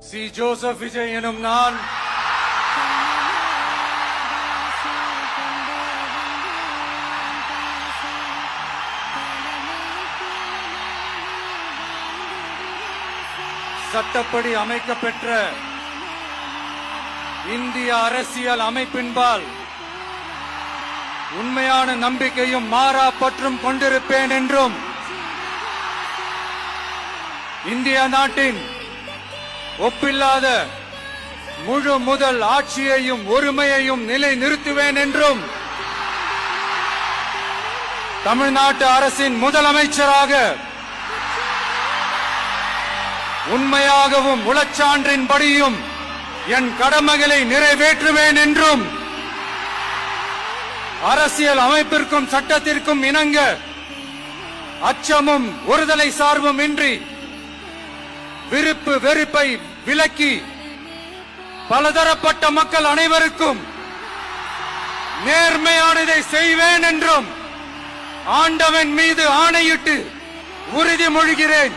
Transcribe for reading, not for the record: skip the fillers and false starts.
C Joseph Vijay எனும் நான் சட்டப்படி அமைக்கப்பெற்ற இந்திய அரசியல் அமைப்பின்பால் உண்மையான நம்பிக்கையும் மாறா பற்றும் கொண்டிருப்பேன் என்றும் இந்திய நாட்டின் ஒப்பில்லாத முழு முதல் ஆட்சியையும் ஒருமையையும் நிலை நிறுத்துவேன் என்றும் தமிழ்நாட்டு அரசின் முதலமைச்சராக உண்மையாகவும் உளச்சான்றின்படியும் என் கடமைகளை நிறைவேற்றுவேன் என்றும் அரசியல் அமைப்பிற்கும் சட்டத்திற்கும் இணங்க அச்சமும் ஒருதலை சார்பும் இன்றி விருப்பு வெறுப்பை விலக்கி பலதரப்பட்ட மக்கள் அனைவருக்கும் நேர்மையானதை செய்வேன் என்றும் ஆண்டவன் மீது ஆணையிட்டு உறுதிமொழிகிறேன்.